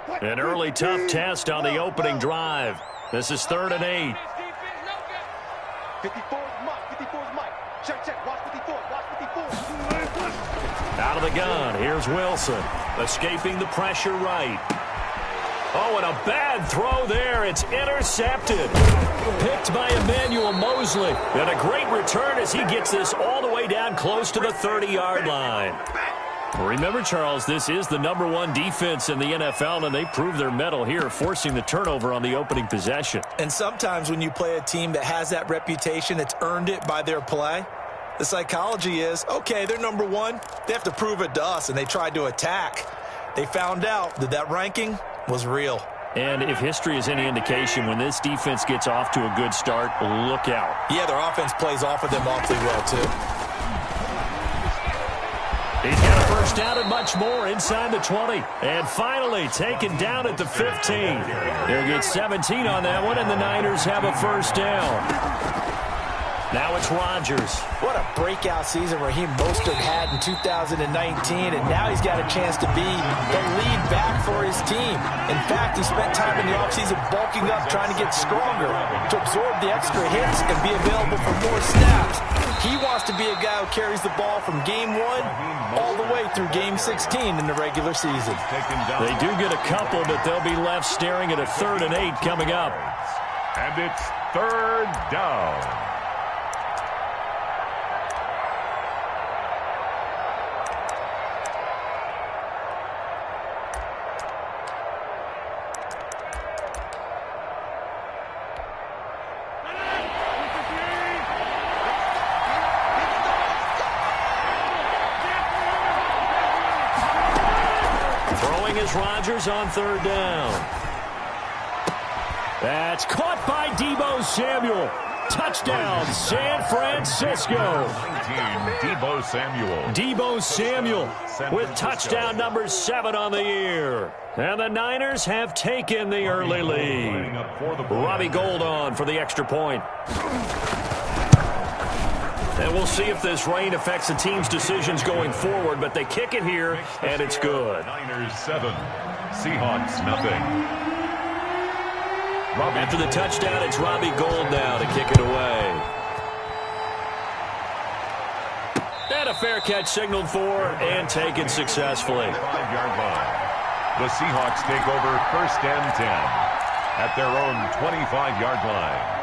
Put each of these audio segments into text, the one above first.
An early tough test on the opening drive. This is 3rd and 8. 54's Mike. 54's Mike. Check. Watch 54. Watch 54. Out of the gun. Here's Wilson. Escaping the pressure right. Oh, and a bad throw there. It's intercepted. Picked by Emmanuel Mosley. And a great return as he gets this all the way down close to the 30-yard line. Remember, Charles, this is the #1 defense in the NFL, and they prove their mettle here, forcing the turnover on the opening possession. And sometimes when you play a team that has that reputation, that's earned it by their play, the psychology is, okay, they're #1. They have to prove it to us, and they tried to attack. They found out that that ranking was real. And if history is any indication, when this defense gets off to a good start, look out. Yeah, their offense plays off of them awfully well, too. He's got a first down and much more inside the 20. And finally taken down at the 15. They'll get 17 on that one, and the Niners have a first down. Now it's Rodgers. What a breakout season Raheem Mostert had in 2019, and now he's got a chance to be the lead back for his team. In fact, he spent time in the offseason bulking up, trying to get stronger to absorb the extra hits and be available for more snaps. He wants to be a guy who carries the ball from game 1 all the way through game 16 in the regular season. They do get a couple, but they'll be left staring at a 3rd and 8 coming up. And it's 3rd down. Rodgers on 3rd down. That's caught by Deebo Samuel. Touchdown, San Francisco. 19, Deebo Samuel with touchdown number 7 on the year. And the Niners have taken the early lead. Robbie Gould on for the extra point. And we'll see if this rain affects the team's decisions going forward, but they kick it here, and it's good. Niners 7, Seahawks nothing. After the touchdown, it's Robbie Gould now to kick it away. And a fair catch signaled for and taken successfully. 5-yard line. The Seahawks take over 1st and 10 at their own 25-yard line.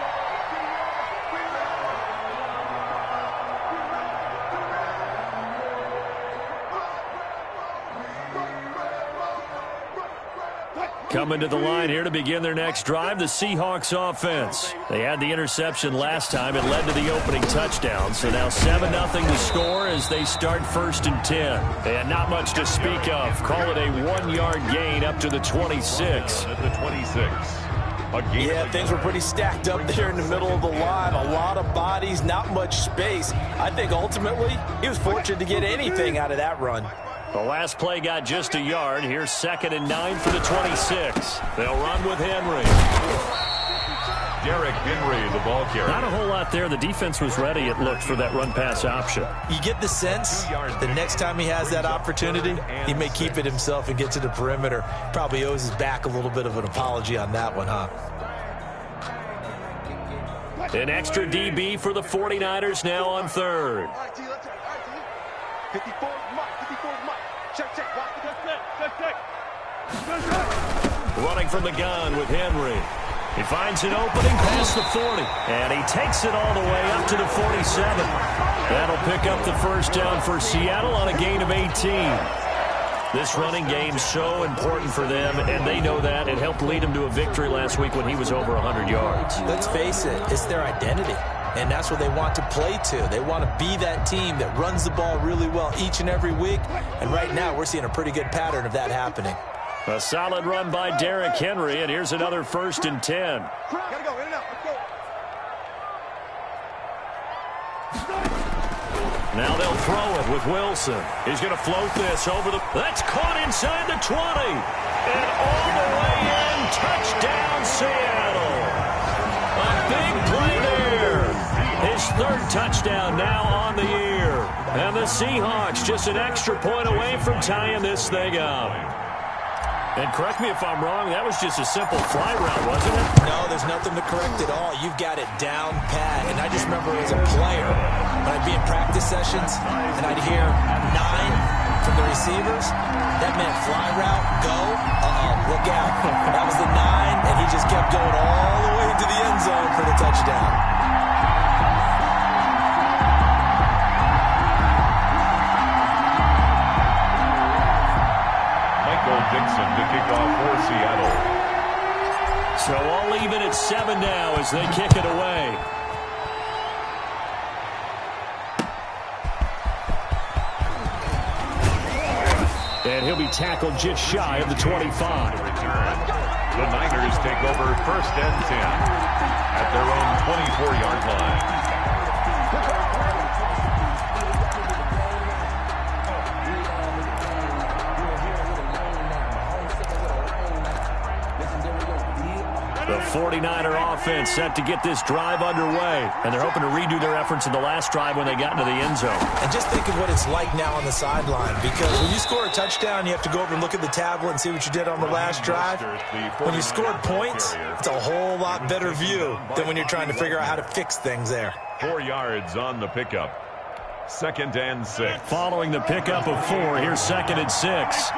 Coming to the line here to begin their next drive, the Seahawks offense. They had the interception last time. It led to the opening touchdown. So now 7-0 to score as they start 1st and 10. And not much to speak of. Call it a 1-yard gain up to the 26. At the 26. Yeah, things were pretty stacked up there in the middle of the line. A lot of bodies, not much space. I think ultimately he was fortunate to get anything out of that run. The last play got just a yard. Here's 2nd and 9 for the 26. They'll run with Henry. Derrick Henry, the ball carrier. Not a whole lot there. The defense was ready, it looked, for that run-pass option. You get the sense the next time he has that opportunity, he may keep it himself and get to the perimeter. Probably owes his back a little bit of an apology on that one, huh? An extra DB for the 49ers now on 3rd. 54's Mike. Check. Watch check. Running from the gun with Henry. He finds an opening past the 40. And he takes it all the way up to the 47. That'll pick up the first down for Seattle on a gain of 18. This running game so important for them, and they know that. It helped lead them to a victory last week when he was over 100 yards. Let's face it, it's their identity. And that's what they want to play to. They want to be that team that runs the ball really well each and every week. And right now, we're seeing a pretty good pattern of that happening. A solid run by Derrick Henry, and here's another 1st and 10. Gotta go, in and out, let's go. Now they'll throw it with Wilson. He's going to float this over the... That's caught inside the 20. And all the way in. Touchdown, Seattle. A big play there. His 3rd touchdown now on the year. And the Seahawks just an extra point away from tying this thing up. And correct me if I'm wrong, that was just a simple fly route, wasn't it? No, there's nothing to correct at all. You've got it down pat. And I just remember as a player, when I'd be in practice sessions and I'd hear 9 from the receivers, that meant fly route, go, look out. That was the 9, and he just kept going all the way to the end zone for the touchdown. Dixon to kick off for Seattle. So all even at 7 now as they kick it away. And he'll be tackled just shy of the 25. The Niners take over 1st and 10 at their own 24-yard line. The 49er offense set to get this drive underway. And they're hoping to redo their efforts in the last drive when they got into the end zone. And just think of what it's like now on the sideline. Because when you score a touchdown, you have to go over and look at the tablet and see what you did on the last drive. When you scored points, it's a whole lot better view than when you're trying to figure out how to fix things there. 4 yards on the pickup. 2nd and 6. Following the pickup of 4, here's 2nd and 6.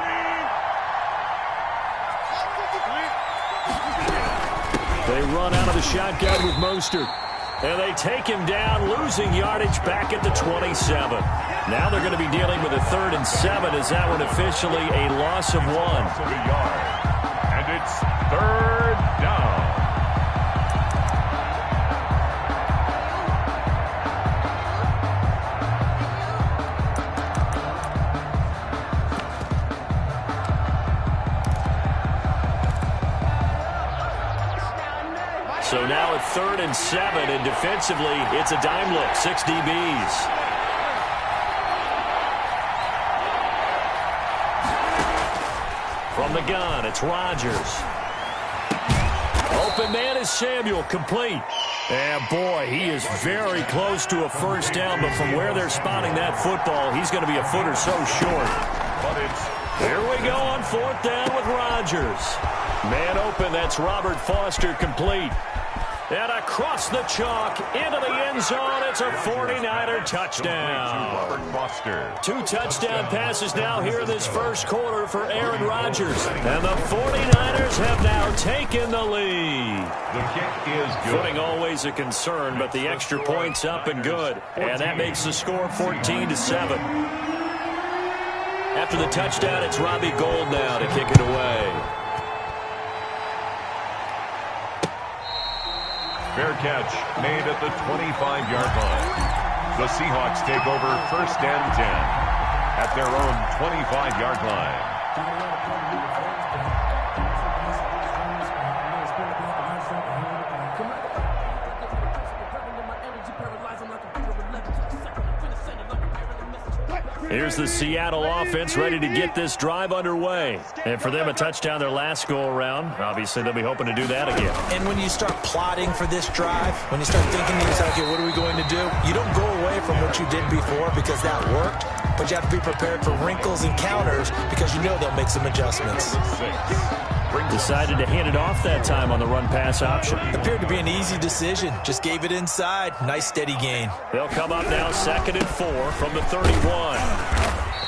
They run out of the shotgun with Mostert. And they take him down, losing yardage back at the 27. Now they're going to be dealing with a 3rd and 7 as that one officially a loss of 1. And it's 3rd down. So now at 3rd and 7, and defensively, it's a dime look, 6 DBs. From the gun, it's Rodgers. Open man is Samuel, complete. And boy, he is very close to a 1st down, but from where they're spotting that football, he's going to be a foot or so short. But here we go on 4th down with Rodgers. Man open, that's Robert Foster, complete. And across the chalk, into the end zone, it's a 49er touchdown. Robert Foster. 2 touchdown passes now here in this 1st quarter for Aaron Rodgers. And the 49ers have now taken the lead. The kick is good. Footing always a concern, but the extra point's up and good. And that makes the score 14-7. After the touchdown, it's Robbie Gould now to kick it away. Fair catch made at the 25-yard line. The Seahawks take over 1st and 10 at their own 25-yard line. Here's the Seattle offense ready to get this drive underway. And for them, a touchdown their last go-around. Obviously, they'll be hoping to do that again. And when you start plotting for this drive, when you start thinking to yourself, okay, what are we going to do? You don't go away from what you did before because that worked, but you have to be prepared for wrinkles and counters because you know they'll make some adjustments. Decided to hand it off that time on the run-pass option. Appeared to be an easy decision. Just gave it inside. Nice steady gain. They'll come up now 2nd and 4 from the 31.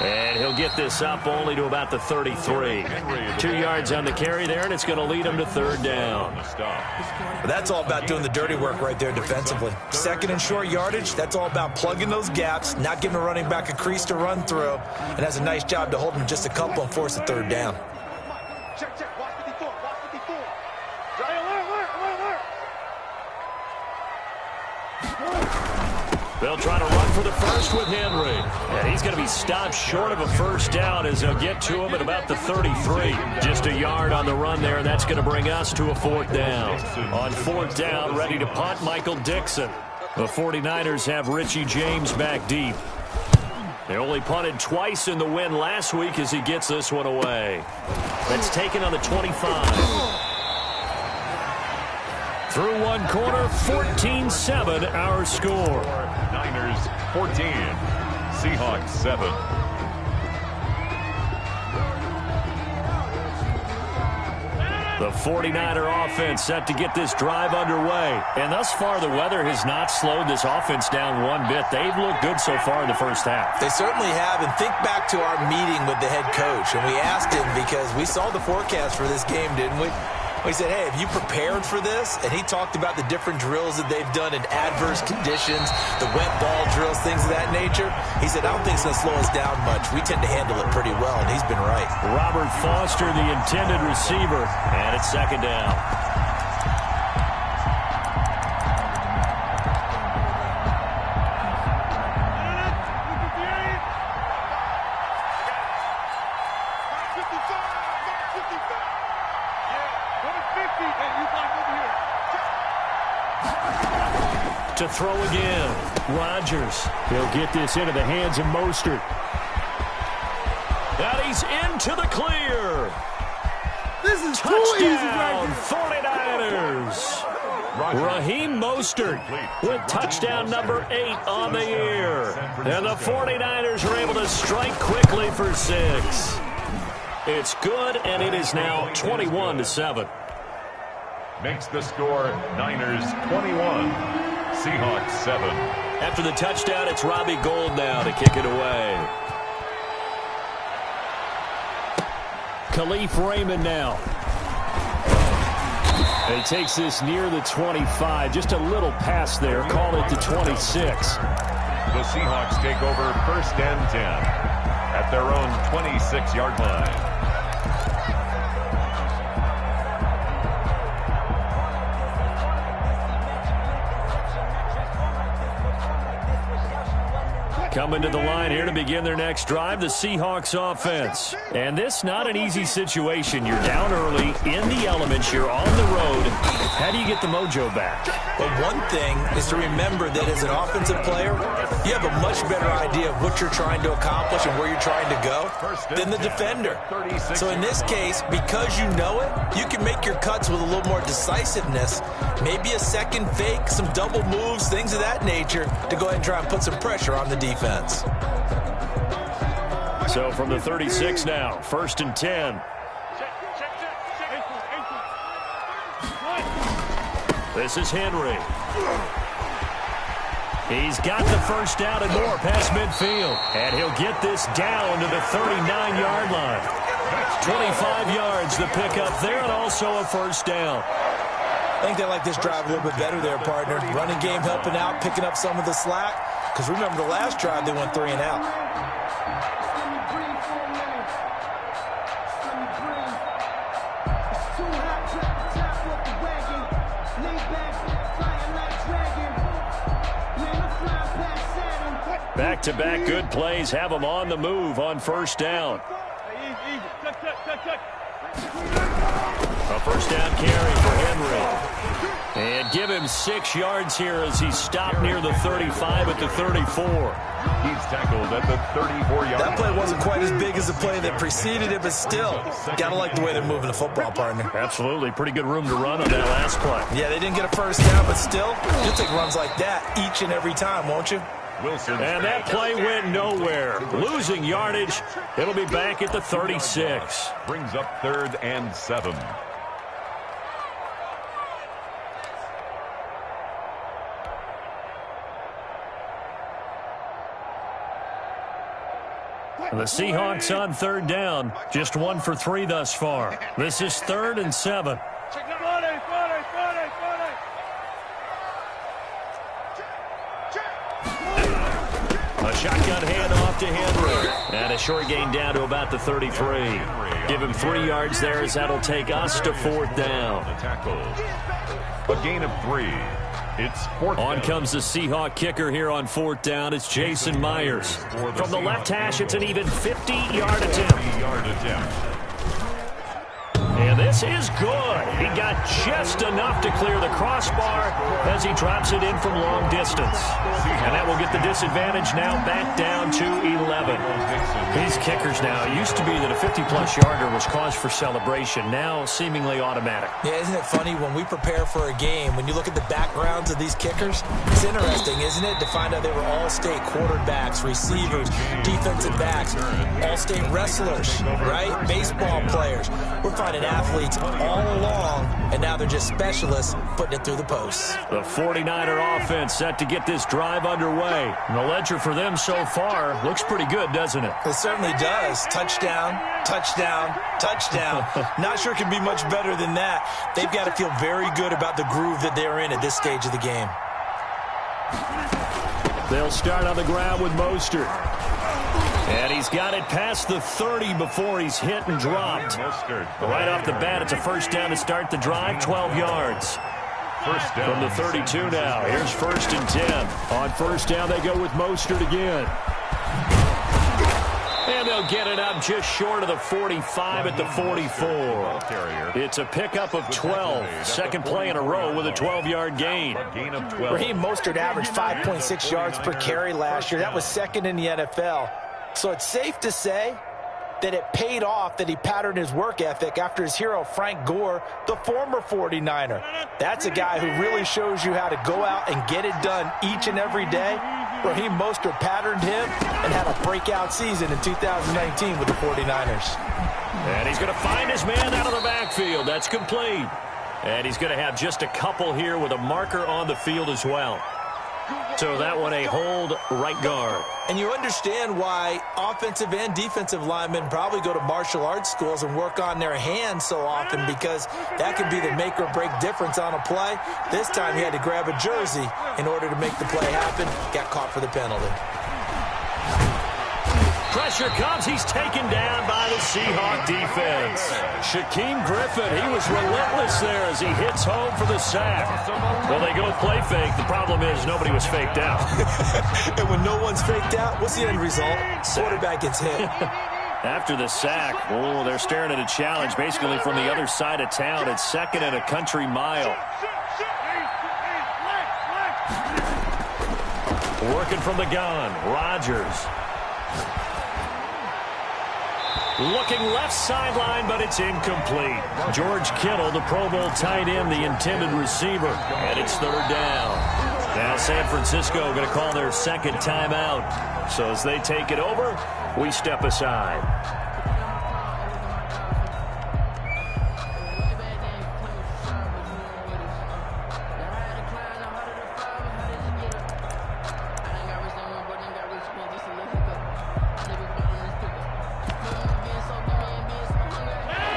And he'll get this up only to about the 33. 2 yards on the carry there, and it's going to lead him to 3rd down. But that's all about doing the dirty work right there defensively. 2nd and short yardage, that's all about plugging those gaps, not giving a running back a crease to run through, and has a nice job to hold him just a couple and force a 3rd down. Check. Watch 54. Watch 54. Alert. They'll try to run for the first with Henry. And he's going to be stopped short of a 1st down as they'll get to him at about the 33. Just a yard on the run there, and that's going to bring us to a 4th down. On 4th down, ready to punt, Michael Dixon. The 49ers have Richie James back deep. They only punted twice in the win last week as he gets this one away. That's taken on the 25. Through one quarter, 14-7 our score. Niners 14, Seahawks 7. The 49er offense set to get this drive underway. And thus far, the weather has not slowed this offense down one bit. They've looked good so far in the first half. They certainly have. And think back to our meeting with the head coach. And we asked him because we saw the forecast for this game, didn't we? We said, hey, have you prepared for this? And he talked about the different drills that they've done in adverse conditions, the wet ball drills, things of that nature. He said, I don't think it's going to slow us down much. We tend to handle it pretty well, and he's been right. Robert Foster, the intended receiver, and it's second down. To throw again, Rodgers. He'll get this into the hands of Mostert. And he's into the clear. This is touchdown, too easy right here. 49ers. Raheem Mostert with touchdown number 8 on the year. And the 49ers are able to strike quickly for 6. It's good, and it is now 21-7. Makes the score Niners 21. Seahawks 7. After the touchdown, it's Robbie Gould now to kick it away. Khalif Raymond now. He takes this near the 25. Just a little pass there. Call it the 26. The Seahawks take over 1st and 10 at their own 26-yard line. Coming to the line here to begin their next drive, the Seahawks offense. And this not an easy situation. You're down early, in the elements, you're on the road. How do you get the mojo back? Well, one thing is to remember that as an offensive player, you have a much better idea of what you're trying to accomplish and where you're trying to go than the defender. So in this case, because you know it, you can make your cuts with a little more decisiveness, maybe a second fake, some double moves, things of that nature, to go ahead and try and put some pressure on the defense. So from the 36 now, 1st and 10. This is Henry. He's got the first down and more past midfield. And he'll get this down to the 39-yard line. 25 yards the pickup there, and also a first down. I think they like this drive a little bit better there, partner. Running game helping out, picking up some of the slack. Because remember, the last drive, they went 3 and out. Back-to-back good plays have them on the move on first down. A first down carry for Henry. And give him 6 yards here as he's stopped near the 35 at the 34. He's tackled at the 34-yard line. That play wasn't quite as big as the play that preceded it, but still, got to like the way they're moving the football, partner. Absolutely. Pretty good room to run on that last play. Yeah, they didn't get a first down, but still, you'll take runs like that each and every time, won't you? Wilson. And that play went nowhere. Losing yardage. It'll be back at the 36. Brings up 3rd and 7. The Seahawks on 3rd down. Just 1 for 3 thus far. This is 3rd and 7. A shotgun handoff to Henry. And a short gain down to about the 33. Give him 3 yards there as that'll take us to 4th down. A gain of 3. It's 4th On down. comes the Seahawk kicker here on 4th down. It's Jason Myers. From the left hash, it's an even 50-yard attempt. And this is good. He got just enough to clear the crossbar as he drops it in from long distance. And that will get the disadvantage now back down to 11. These kickers now, it used to be that a 50-plus yarder was cause for celebration. Now seemingly automatic. Yeah, isn't it funny when we prepare for a game, when you look at the backgrounds of these kickers, it's interesting, isn't it, to find out they were all-state quarterbacks, receivers, defensive backs, all-state wrestlers, right? Baseball players. We're finding athletes athletes all along, and now they're just specialists putting it through the posts. The 49er offense set to get this drive underway. And the ledger for them so far looks pretty good, doesn't it? It certainly does. Touchdown, touchdown, touchdown. Not sure it can be much better than that. They've got to feel very good about the groove that they're in at this stage of the game. They'll start on the ground with Mostert. And he's got it past the 30 before he's hit and dropped. Right off the bat, it's a first down to start the drive, 12 yards. First down. From the 32 now. Here's 1st and 10. On first down, they go with Mostert again. And they'll get it up just short of the 45 at the 44. It's a pickup of 12. Second play in a row with a 12-yard gain. Raheem Mostert averaged 5.6 yards per carry last year. That was second in the NFL. So it's safe to say that it paid off that he patterned his work ethic after his hero Frank Gore, the former 49er. That's a guy who really shows you how to go out and get it done each and every day. Raheem Mostert patterned him and had a breakout season in 2019 with the 49ers. And he's going to find his man out of the backfield. That's complete. And he's going to have just a couple here with a marker on the field as well. So that one a hold right guard. And you understand why offensive and defensive linemen probably go to martial arts schools and work on their hands so often, because that can be the make or break difference on a play. This time he had to grab a jersey in order to make the play happen. Got caught for the penalty. Pressure comes. He's taken down by the Seahawk defense. Shaquem Griffin, he was relentless there as he hits home for the sack. Well, they go play fake. The problem is nobody was faked out. And when no one's faked out, what's the end result? Quarterback gets hit. After the sack, oh, they're staring at a challenge basically from the other side of town. It's 2nd and a country mile. Working from the gun, Rodgers. Looking left sideline, but it's incomplete. George Kittle, the Pro Bowl tight end, the intended receiver. And it's 3rd down. Now San Francisco going to call their second timeout. So as they take it over, we step aside.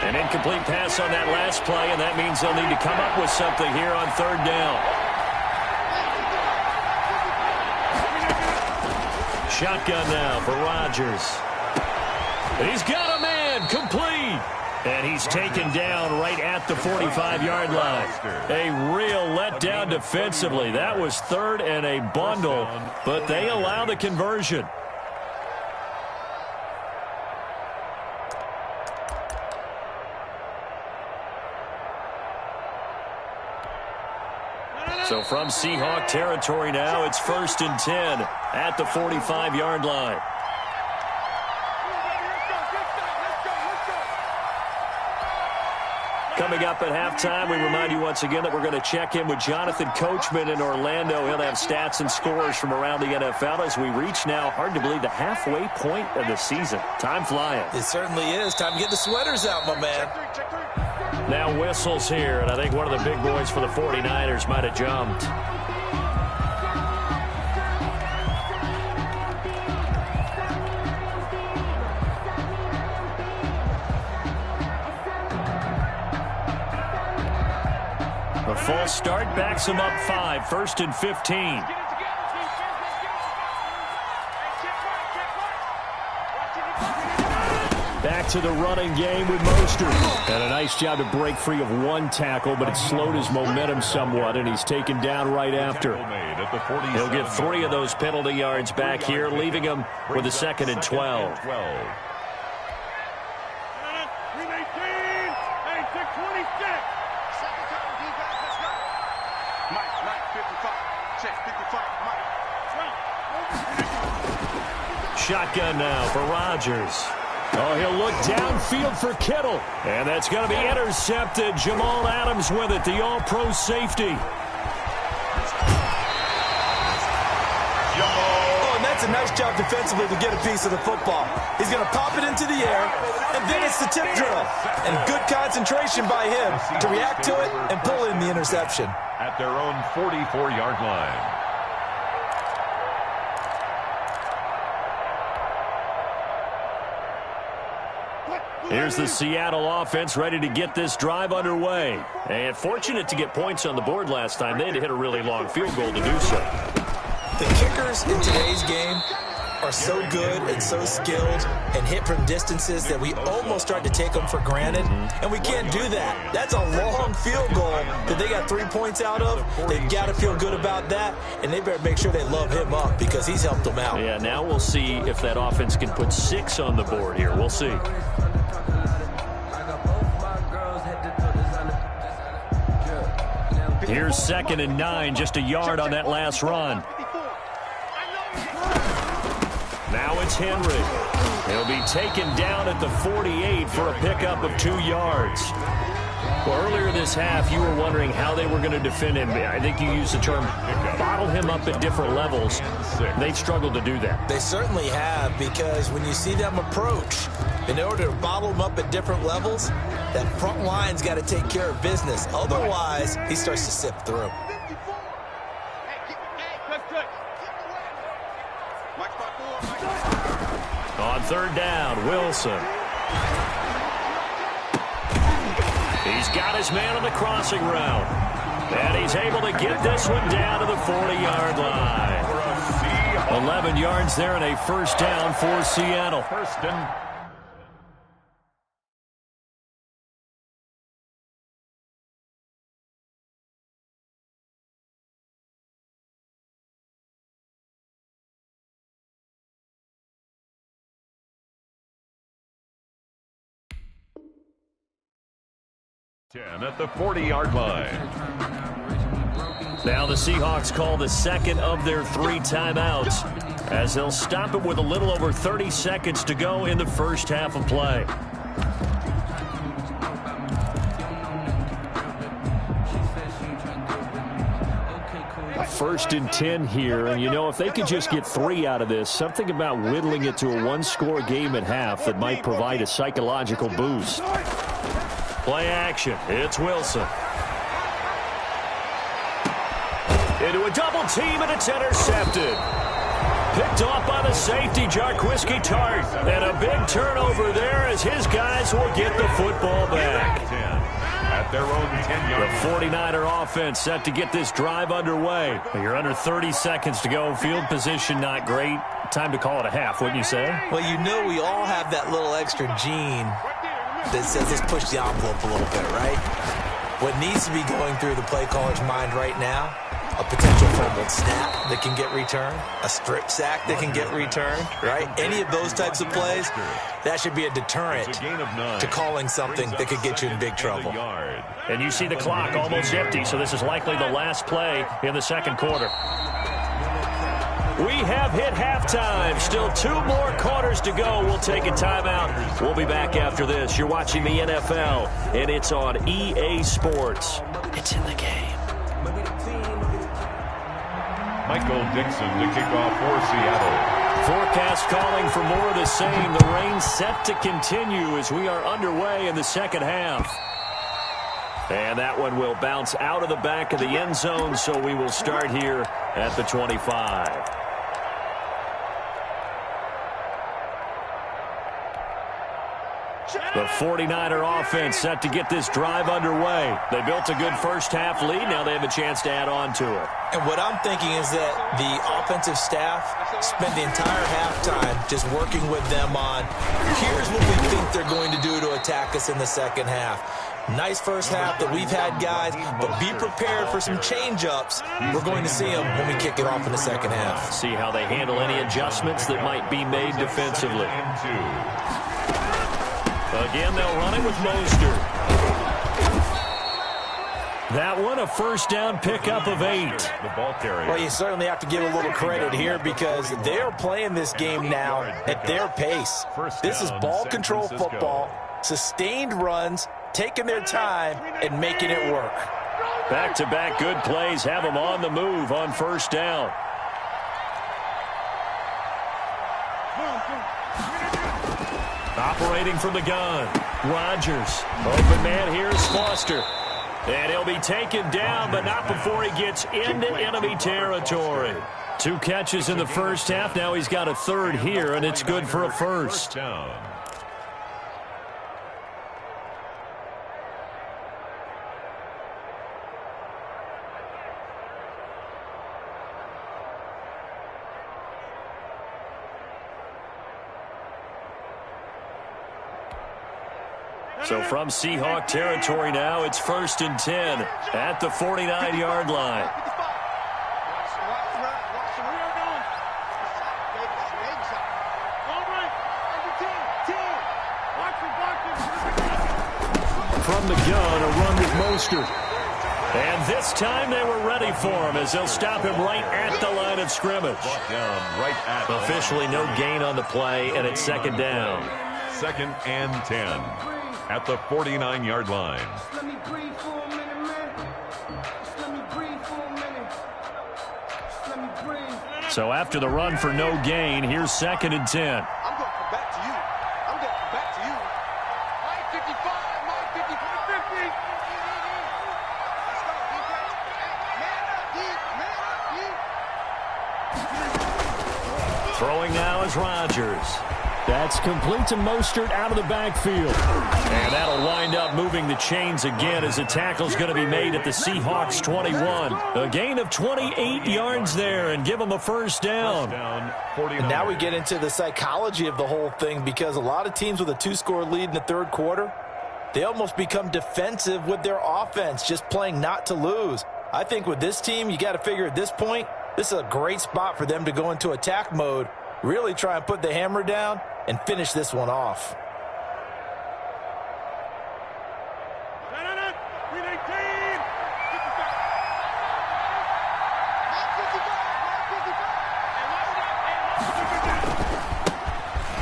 An incomplete pass on that last play, and that means they'll need to come up with something here on 3rd down. Shotgun now for Rodgers. He's got a man, complete. And he's taken down right at the 45-yard line. A real letdown defensively. That was 3rd and a bundle, but they allow the conversion. So from Seahawk territory now, it's 1st and 10 at the 45-yard line. Coming up at halftime, we remind you once again that we're going to check in with Jonathan Coachman in Orlando. He'll have stats and scores from around the NFL as we reach now, hard to believe, the halfway point of the season. Time flying. It certainly is. Time to get the sweaters out, my man. Now whistles here, and I think one of the big boys for the 49ers might have jumped. The false start backs him up 5, 1st and 15. Back to the running game with Mostert. And a nice job to break free of one tackle, but it slowed his momentum somewhat, and he's taken down right after. He'll get 3 of those penalty yards back here, leaving him with a 2nd and 12. Shotgun now for Rodgers. Oh, he'll look downfield for Kittle. And that's going to be intercepted. Jamal Adams with it, the all-pro safety. That's a nice job defensively to get a piece of the football. He's going to pop it into the air, and then it's the tip drill. And good concentration by him to react to it and pull in the interception. At their own 44-yard line. Here's the Seattle offense ready to get this drive underway. And fortunate to get points on the board last time. They had to hit a really long field goal to do so. The kickers in today's game are so good and so skilled and hit from distances that we almost start to take them for granted. And we can't do that. That's a long field goal that they got 3 points out of. They've got to feel good about that, and they better make sure they love him up because he's helped them out. Yeah, now we'll see if that offense can put 6 on the board here. We'll see. Here's 2nd and 9, just a yard on that last run. Now it's Henry. He'll be taken down at the 48 for a pickup of 2 yards. Well, earlier this half, you were wondering how they were going to defend him. I think you used the term bottle him up at different levels. They've struggled to do that. They certainly have, because when you see them approach, in order to bottle him up at different levels, that front line's got to take care of business. Otherwise, he starts to sift through. On 3rd down, Wilson. He's got his man on the crossing route. And he's able to get this one down to the 40-yard line. 11 yards there and a 1st down for Seattle. First and at the 40-yard line. Now the Seahawks call the 2nd of their 3 timeouts as they'll stop it with a little over 30 seconds to go in the first half of play. First and 10 here, and you know, if they could just get 3 out of this, something about whittling it to a 1-score game at half that might provide a psychological boost. Play action. It's Wilson. Into a double team, and it's intercepted. Picked off by the safety, Jarquiski Tart. And a big turnover there as his guys will get the football back. At their own 10-yard The 49er offense set to get this drive underway. You're under 30 seconds to go. Field position not great. Time to call it a half, wouldn't you say? Well, you know we all have that little extra gene that says let's push the envelope a little bit, right? What needs to be going through the play caller's mind right now, a potential fumbled snap that can get returned, a strip sack that can get returned, right? Any of those types of plays, that should be a deterrent to calling something that could get you in big trouble. And you see the clock almost empty, so this is likely the last play in the 2nd quarter. We have hit halftime. Still 2 more quarters to go. We'll take a timeout. We'll be back after this. You're watching the NFL, and it's on EA Sports. It's in the game. Michael Dixon to kick off for Seattle. Forecast calling for more of the same. The rain set to continue as we are underway in the 2nd half. And that one will bounce out of the back of the end zone, so we will start here at the 25. The 49er offense set to get this drive underway. They built a good first half lead. Now they have a chance to add on to it. And what I'm thinking is that the offensive staff spent the entire halftime just working with them on, here's what we think they're going to do to attack us in the 2nd half. Nice first half that we've had, guys, but be prepared for some change-ups. We're going to see them when we kick it off in the 2nd half. See how they handle any adjustments that might be made defensively. Again, they'll run it with Mostert. That one, a first down pickup of 8. The ball carrier. Well, you certainly have to give a little credit here because they're playing this game now at their pace. This is ball control football, sustained runs, taking their time, and making it work. Back-to-back good plays have them on the move on first down. Operating from the gun, Rodgers. Open man, here's Foster. And he'll be taken down, but not before he gets into enemy territory. 2 catches in the first half. Now he's got a third here, and it's good for a first. So from Seahawk territory now, it's 1st and 10 at the 49-yard line. From the gun, a run with Mostert. And this time they were ready for him as they'll stop him right at the line of scrimmage. Officially no gain on the play, and it's 2nd down. 2nd and 10 at the 49-yard line. Let me breathe for a minute, man. Let me breathe for a minute. Let me breathe. So after the run for no gain, here's 2nd and 10. I'm going to come back to you. I'm going to come back to you. Mike 55, Mike 50, 50. Throwing now is Rodgers. That's complete to Mostert out of the backfield. And that'll wind up moving the chains again as the tackle's going to be made at the Seahawks 21. A gain of 28 yards there and give them a first down. And now we get into the psychology of the whole thing, because a lot of teams with a 2-score lead in the 3rd quarter, they almost become defensive with their offense, just playing not to lose. I think with this team, you got to figure at this point, this is a great spot for them to go into attack mode, really try and put the hammer down and finish this one off.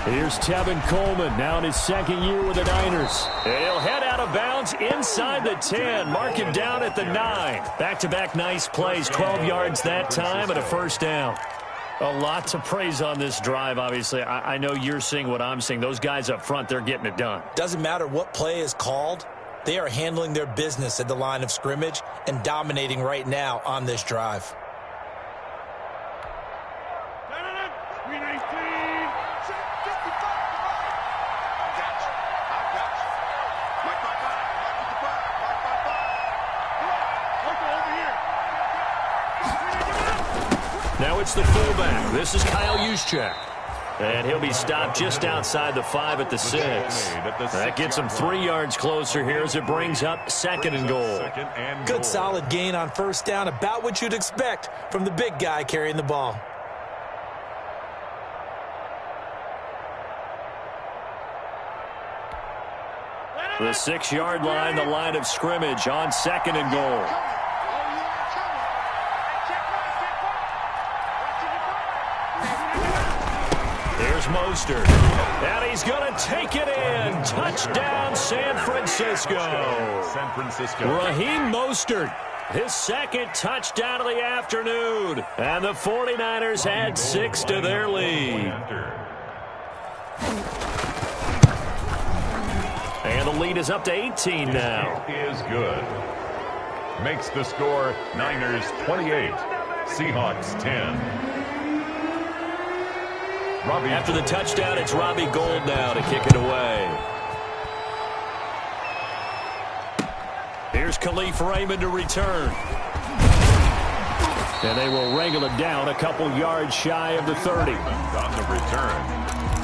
Here's Tevin Coleman, now in his 2nd year with the Niners. And he'll head out of bounds inside the 10. Mark him down at the 9. Back-to-back nice plays, 12 yards that time and a first down. A lot to praise on this drive, obviously. I know you're seeing what I'm seeing. Those guys up front, they're getting it done. Doesn't matter what play is called. They are handling their business at the line of scrimmage and dominating right now on this drive. Now it's the fullback. This is Kyle Juszczyk. And he'll be stopped just outside the 5 at the 6. That gets him 3 yards closer here as it brings up 2nd and goal. Good solid gain on first down, about what you'd expect from the big guy carrying the ball. The 6-yard line, the line of scrimmage on 2nd and goal. Here's Mostert. And he's going to take it in. Touchdown, San Francisco. Raheem Mostert, his 2nd touchdown of the afternoon. And the 49ers add 6 to their lead. And the lead is up to 18 now. Is good. Makes the score Niners 28, Seahawks 10. After the touchdown, it's Robbie Gould now to kick it away. Here's Khalif Raymond to return. And they will wrangle it down a couple yards shy of the 30. On the return,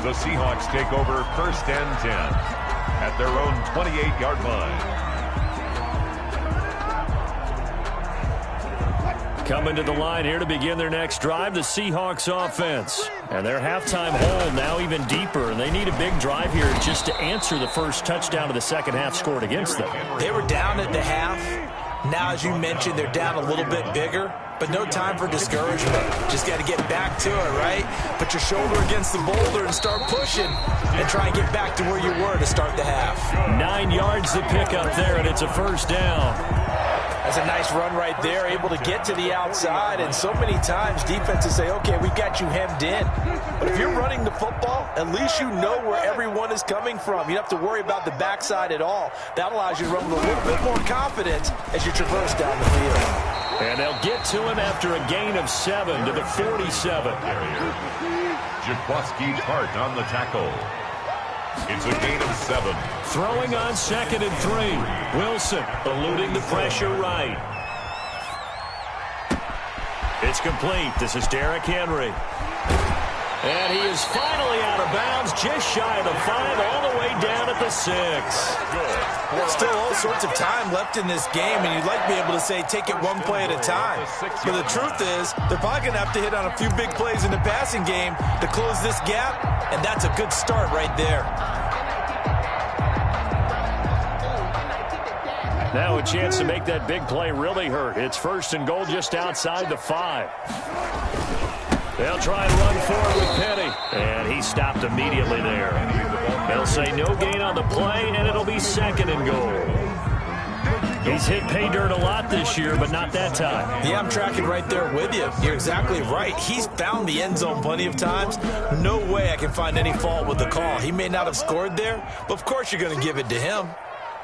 the Seahawks take over 1st and 10 at their own 28-yard line. Coming to the line here to begin their next drive, the Seahawks offense. And their halftime hole now even deeper, and they need a big drive here just to answer the first touchdown of the second half scored against them. They were down at the half. Now, as you mentioned, they're down a little bit bigger, but no time for discouragement. Just got to get back to it, right? Put your shoulder against the boulder and start pushing and try and get back to where you were to start the half. 9 yards to pick up there, and it's a first down. That's a nice run right there, able to get to the outside, and so many times defenses say, okay, we've got you hemmed in. But if you're running the football, at least you know where everyone is coming from. You don't have to worry about the backside at all. That allows you to run with a little bit more confidence as you traverse down the field. And they'll get to him after a gain of 7 to the 47. Jaquaski Hart on the tackle. It's a gain of 7. Throwing on 2nd and 3. Wilson eluding the pressure right. It's complete. This is Derrick Henry. And he is finally out of bounds, just shy of the 5, all the way down at the 6. Still all sorts of time left in this game, and you'd like to be able to say take it one play at a time. But the truth is, they're probably going to have to hit on a few big plays in the passing game to close this gap, and that's a good start right there. Now a chance to make that big play really hurt. It's 1st and goal just outside the 5. They'll try and run forward with Penny. And he stopped immediately there. They'll say no gain on the play, and it'll be 2nd and goal. He's hit pay dirt a lot this year, but not that time. Yeah, I'm tracking right there with you. You're exactly right. He's found the end zone plenty of times. No way I can find any fault with the call. He may not have scored there, but of course you're going to give it to him.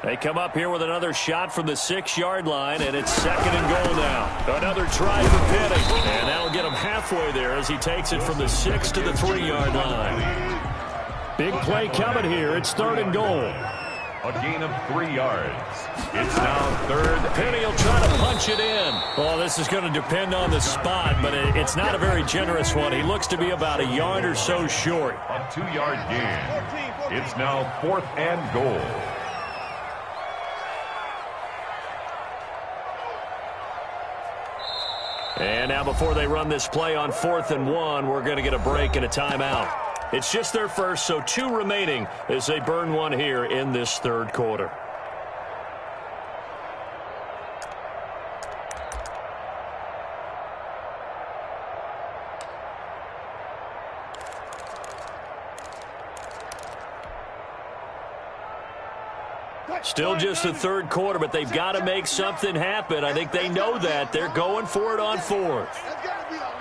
They come up here with another shot from the 6-yard line, and it's 2nd and goal now. Another try for Penny, and that'll get him halfway there as he takes it from the 6 to the 3-yard line. Big play coming here. It's 3rd and goal. A gain of 3 yards. It's now 3rd. Penny will try to punch it in. Well, this is going to depend on the spot, but it's not a very generous one. He looks to be about a yard or so short. A 2-yard gain. It's now 4th and goal. And now before they run this play on 4th and 1, we're going to get a break and a timeout. It's just their first, so 2 remaining as they burn one here in this 3rd quarter. Still just the 3rd quarter, but they've got to make something happen. I think they know that. They're going for it on 4th. That's got to be a long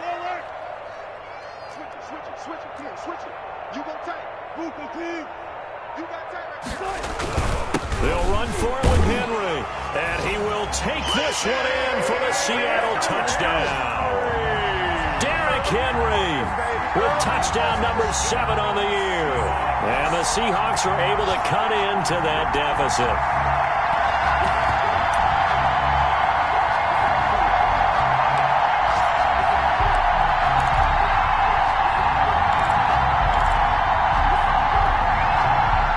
Alert. Switch it. You go tight. You got tight right there. They'll run for it with Henry. And he will take this one in for the Seattle touchdown. Derrick Henry with touchdown number 7 on the year. And the Seahawks are able to cut into that deficit.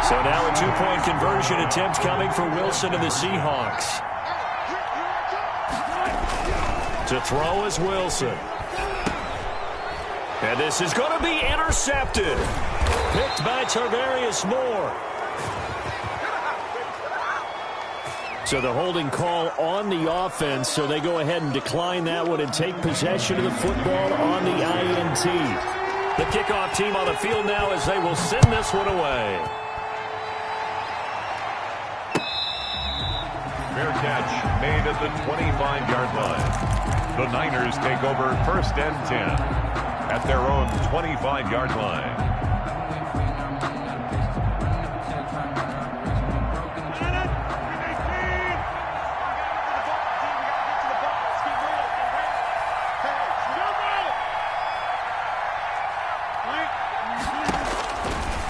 So now a 2-point conversion attempt coming for Wilson and the Seahawks. To throw is Wilson. And this is going to be intercepted. Picked by Tarvarius Moore. So the holding call on the offense, so they go ahead and decline that one and take possession of the football on the INT. The kickoff team on the field now as they will send this one away. Fair catch made at the 25-yard line. The Niners take over 1st and 10 at their own 25-yard line.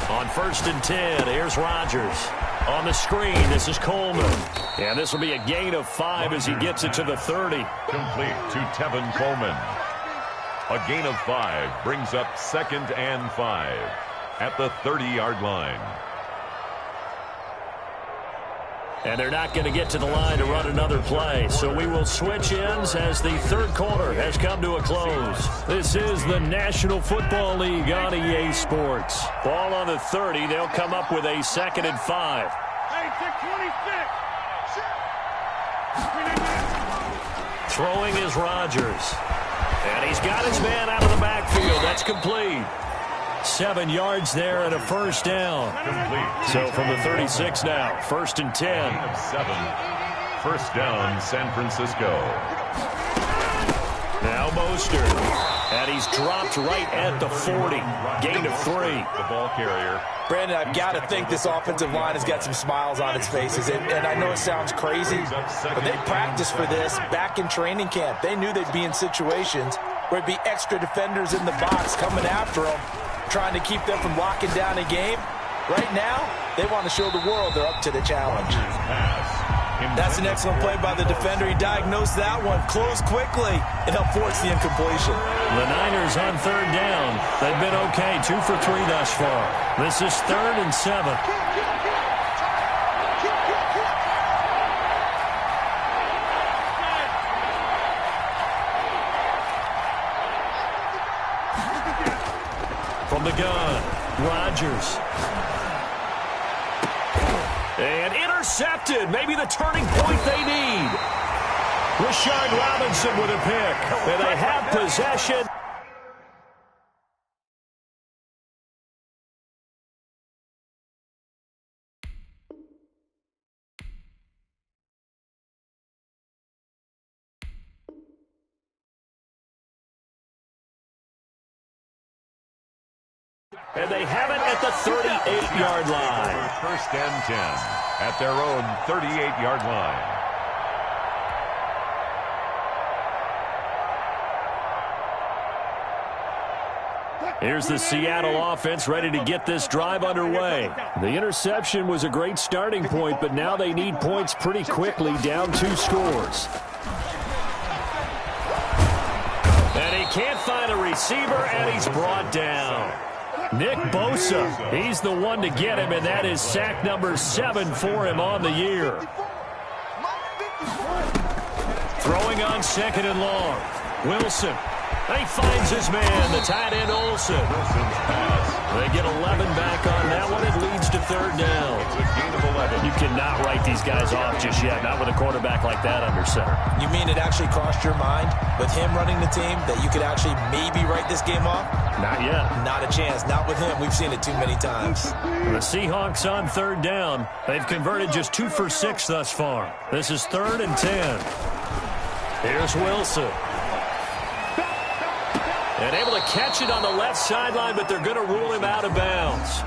On 1st and 10, here's Rodgers. On the screen, this is Coleman. And this will be a gain of 5 as he gets it to the 30. Complete to Tevin Coleman. A gain of 5 brings up 2nd and 5 at the 30-yard line. And they're not going to get to the line to run another play. So we will switch ends as the 3rd quarter has come to a close. This is the National Football League on EA Sports. Ball on the 30. They'll come up with a 2nd and 5. Throwing is Rodgers. And he's got his man out of the backfield. That's complete. 7 yards there and a first down. Complete. So from the 36 now, 1st and 10. Gain of 7. First down, San Francisco. Now Mostert. And he's dropped right at the 40. Gain of 3. The ball carrier. Brandon, I've got to think this offensive line has got some smiles on its faces. And I know it sounds crazy, but they practiced for this back in training camp. They knew they'd be in situations where it'd be extra defenders in the box coming after them, trying to keep them from locking down a game. Right now, they want to show the world they're up to the challenge. That's an excellent play by the defender. He diagnosed that one, closed quickly, and helped force the incompletion. The Niners on 3rd down. They've been okay, 2 for 3 thus far. This is 3rd and 7. From the gun, Rodgers. And intercepted. Maybe the turning point they need. Rashard Robinson with a pick. And they have possession. And they have it at the 38-yard line. 1st and 10 at their own 38-yard line. Here's the Seattle offense ready to get this drive underway. The interception was a great starting point, but now they need points pretty quickly, down 2 scores. And he can't find a receiver, and he's brought down. Nick Bosa, he's the one to get him, and that is sack number 7 for him on the year. Throwing on 2nd and long. Wilson. He finds his man, the tight end Olsen. They get 11 back on that one. It leads to 3rd down. It's a gain of 11. You cannot write these guys off just yet, not with a quarterback like that under center. You mean it actually crossed your mind with him running the team that you could actually maybe write this game off? Not yet. Not a chance. Not with him. We've seen it too many times. The Seahawks on 3rd down. They've converted just 2 for 6 thus far. This is 3rd and 10. Here's Wilson. And able to catch it on the left sideline, but they're going to rule him out of bounds.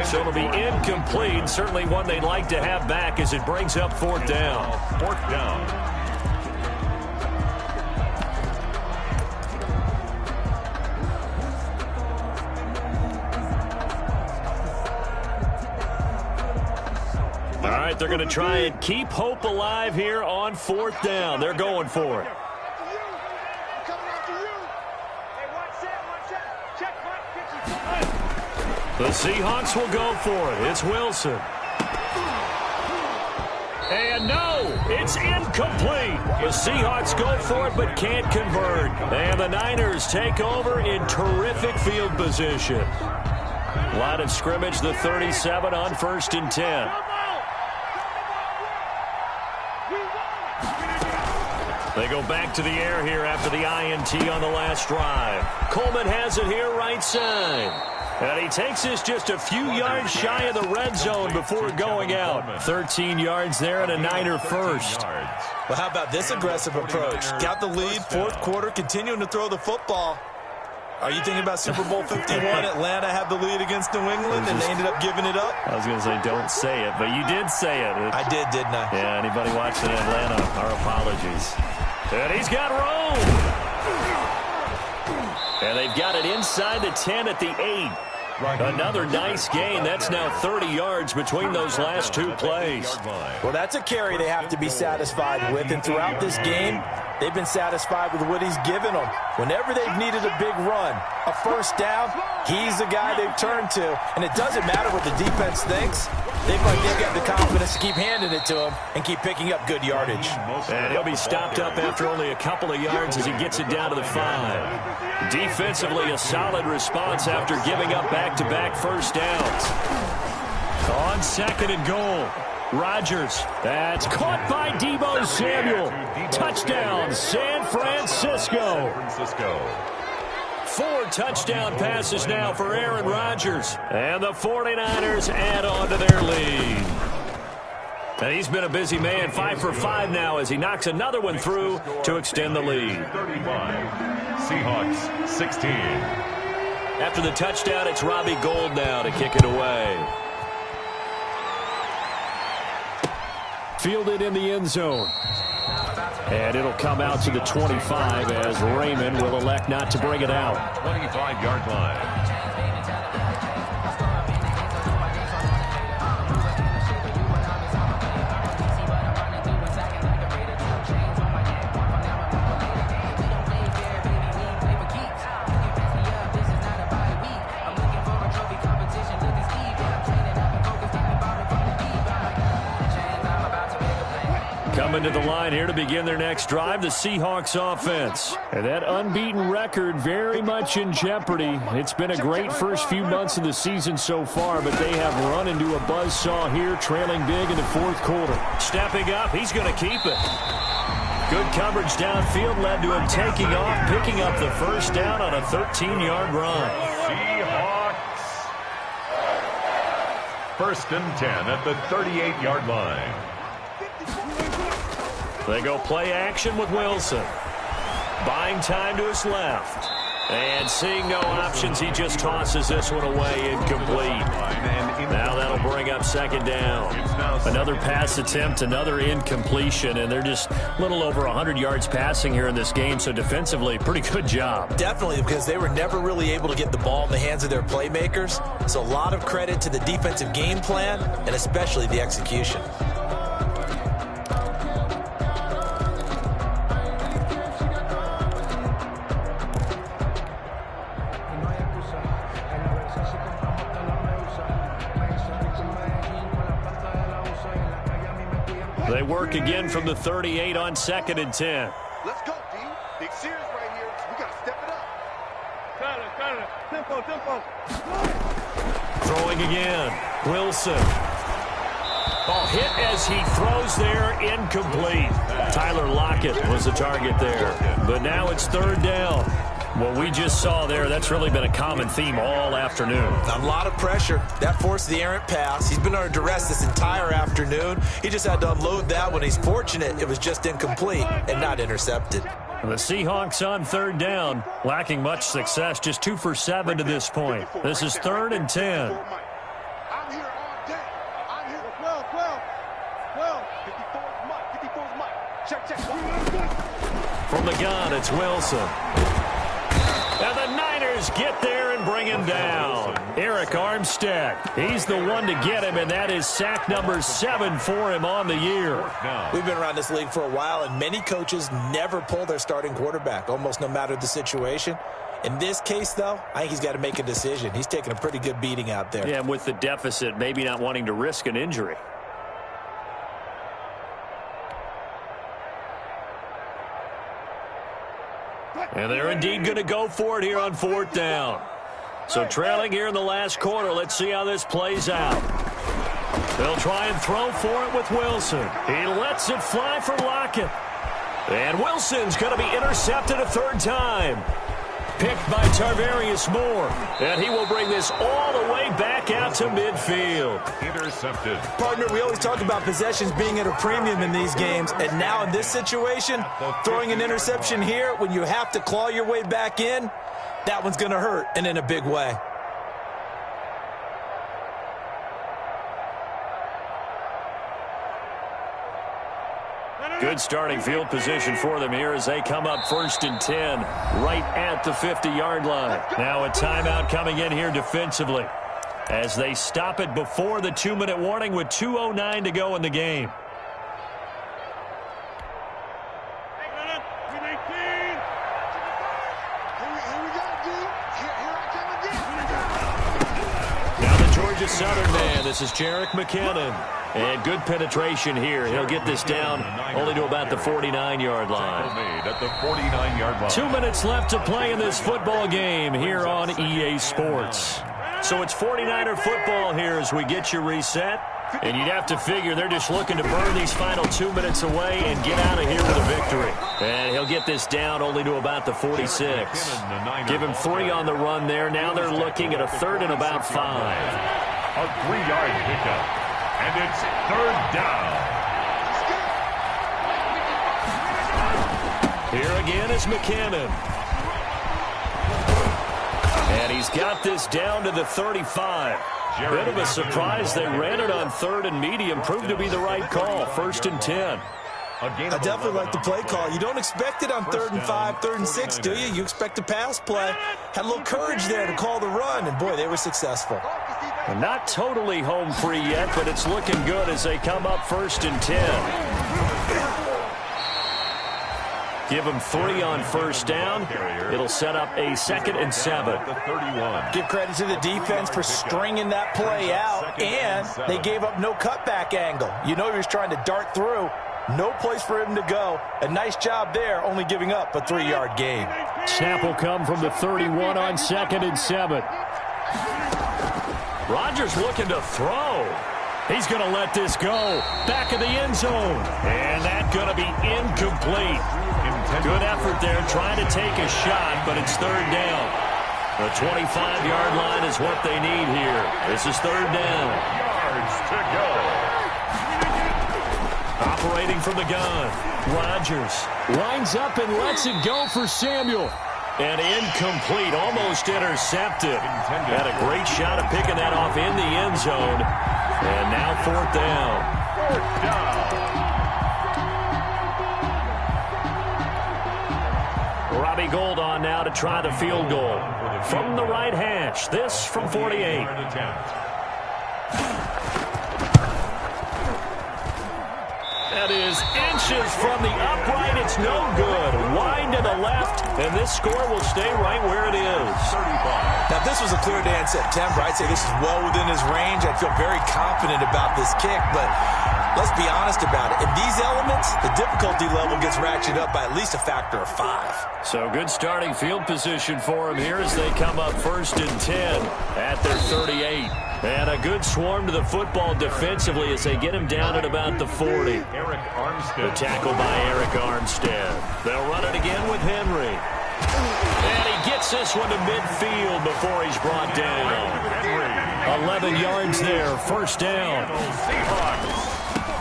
So it'll be incomplete. Certainly one they'd like to have back as it brings up 4th down. 4th down. All right, they're going to try and keep hope alive here on 4th down. They're going for it. The Seahawks will go for it. It's Wilson. And no, it's incomplete. The Seahawks go for it but can't convert. And the Niners take over in terrific field position. Line of scrimmage, the 37 on 1st and 10. They go back to the air here after the INT on the last drive. Coleman has it here right side. And he takes this just a few yards shy of the red zone before going out. 13 yards there and a Niner first. Well, how about this aggressive approach? Got the lead, 4th quarter, continuing to throw the football. Are you thinking about Super Bowl 51? Atlanta had the lead against New England, and they ended up giving it up? I was going to say don't say it, but you did say it. I did, didn't I? Yeah, anybody watching Atlanta, our apologies. And he's got room. And they've got it inside the 10 at the 8. Another nice gain. That's now 30 yards between those last 2 plays. Well, that's a carry they have to be satisfied with. And throughout this game, they've been satisfied with what he's given them. Whenever they've needed a big run, a first down, he's the guy they've turned to. And it doesn't matter what the defense thinks. They've got the confidence to keep handing it to him and keep picking up good yardage. And he'll be stopped up after only a couple of yards as he gets it down to the 5. Defensively, a solid response after giving up back-to-back first downs. On 2nd and goal, Rodgers. That's caught by Deebo Samuel. Touchdown, San Francisco. 4 touchdown passes now for Aaron Rodgers. And the 49ers add on to their lead. And he's been a busy man, 5 for 5 now as he knocks another one through to extend the lead. 35. Seahawks 16. After the touchdown, it's Robbie Gould now to kick it away. Fielded in the end zone. And it'll come out to the 25 as Raymond will elect not to bring it out. 25-yard line. Coming to the line here to begin their next drive, the Seahawks offense. And that unbeaten record very much in jeopardy. It's been a great first few months of the season so far, but they have run into a buzzsaw here, trailing big in the fourth quarter. Stepping up, he's going to keep it. Good coverage downfield led to him taking off, picking up the first down on a 13-yard run. Seahawks. 1st and 10 at the 38-yard line. They go play action with Wilson. Buying time to his left. And seeing no options, he just tosses this one away incomplete. Now that'll bring up 2nd down. Another pass attempt, another incompletion, and they're just a little over 100 yards passing here in this game, so defensively, pretty good job. Definitely, because they were never really able to get the ball in the hands of their playmakers. So a lot of credit to the defensive game plan, and especially the execution. They work again from the 38 on 2nd and 10. Let's go, D. Big series right here. We got to step it up. Tempo. Throwing again. Wilson. Ball hit as he throws there, incomplete. Tyler Lockett was the target there. But now it's 3rd down. What we just saw there, that's really been a common theme all afternoon. A lot of pressure. That forced the errant pass. He's been under duress this entire afternoon. He just had to unload that one. He's fortunate it was just incomplete and not intercepted. The Seahawks on 3rd down, lacking much success, just 2 for 7 to this point. This is 3rd and 10. I'm here all day. I'm here. 12. 54's Mike. Check. From the gun, it's Wilson. And the Niners get there and bring him down. Eric Armstead, he's the one to get him, and that is sack number 7 for him on the year. We've been around this league for a while, and many coaches never pull their starting quarterback, almost no matter the situation. In this case, though, I think he's got to make a decision. He's taking a pretty good beating out there. Yeah, with the deficit, maybe not wanting to risk an injury. And they're indeed going to go for it here on 4th down. So trailing here in the last quarter, let's see how this plays out. They'll try and throw for it with Wilson. He lets it fly for Lockett. And Wilson's going to be intercepted a 3rd time. Picked by Tarvarius Moore. And he will bring this all the way back out to midfield. Intercepted. Partner, we always talk about possessions being at a premium in these games. And now in this situation, throwing an interception here when you have to claw your way back in, that one's going to hurt, and in a big way. Good starting field position for them here as they come up 1st and 10 right at the 50-yard line. Now a timeout coming in here defensively as they stop it before the 2-minute warning with 2:09 to go in the game. Now the Georgia Southern man, this is Jerick McKinnon. And good penetration here. He'll get this down only to about the 49-yard line. At the 49-yard line. 2 minutes left to play in this football game here on EA Sports. So it's 49er football here as we get you reset. And you'd have to figure they're just looking to burn these final 2 minutes away and get out of here with a victory. And he'll get this down only to about the 46. Give him 3 on the run there. Now they're looking at a 3rd and about 5. A 3-yard pickup. And it's 3rd down. Here again is McKinnon. And he's got this down to the 35. Bit of a surprise. They ran it on 3rd and medium. Proved to be the right call. 1st and 10. I definitely like the play call. You don't expect it on 3rd and 5, 3rd and 6, do you? You expect a pass play. Had a little courage there to call the run, and boy, they were successful. And not totally home free yet, but it's looking good as they come up 1st and 10. Give them 3 on 1st down. It'll set up a 2nd and 7. Give credit to the defense for stringing that play out, and they gave up no cutback angle. You know he was trying to dart through. No place for him to go. A nice job there, only giving up a 3-yard gain. Snap will come from the 31 on 2nd and 7. Rodgers looking to throw. He's going to let this go. Back of the end zone. And that's going to be incomplete. Good effort there trying to take a shot, but it's 3rd down. The 25-yard line is what they need here. This is 3rd down. Yards to go. Operating from the gun. Rodgers lines up and lets it go for Samuel. And incomplete, almost intercepted. Had a great shot at picking that off in the end zone. And now 4th down. 4th down. Robbie Gould on now to try the field goal. From the right hash, this from 48. That is inches from the upright. It's no good. Wide to the left, and this score will stay right where it is. 35. Now, if this was a clear day in September, I'd say this is well within his range. I'd feel very confident about this kick, but let's be honest about it. In these elements, the difficulty level gets ratcheted up by at least a factor of 5. So good starting field position for him here as they come up 1st and 10 at their 38. And a good swarm to the football defensively as they get him down at about the 40. Eric Armstead. The tackle by Eric Armstead. They'll run it again with Henry. And he gets this one to midfield before he's brought down. 11 yards there, 1st down.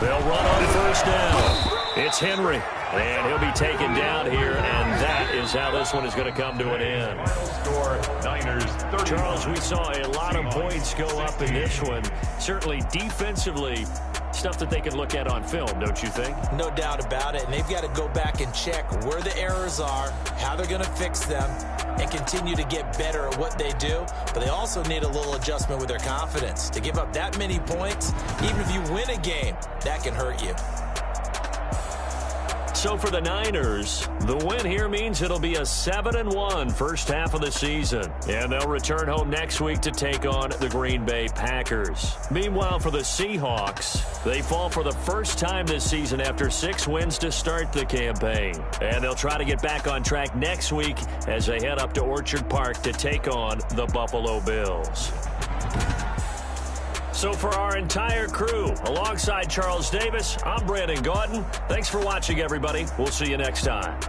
They'll run on 1st down. It's Henry. And he'll be taken down here, and that is how this one is going to come to an end. Score Niners 30. Charles, we saw a lot of points go up in this one. Certainly defensively, stuff that they can look at on film, don't you think? No doubt about it, and they've got to go back and check where the errors are, how they're going to fix them, and continue to get better at what they do. But they also need a little adjustment with their confidence. To give up that many points, even if you win a game, that can hurt you. So for the Niners, the win here means it'll be a 7-1 first half of the season. And they'll return home next week to take on the Green Bay Packers. Meanwhile, for the Seahawks, they fall for the first time this season after 6 wins to start the campaign. And they'll try to get back on track next week as they head up to Orchard Park to take on the Buffalo Bills. So for our entire crew, alongside Charles Davis, I'm Brandon Gaudin. Thanks for watching, everybody. We'll see you next time.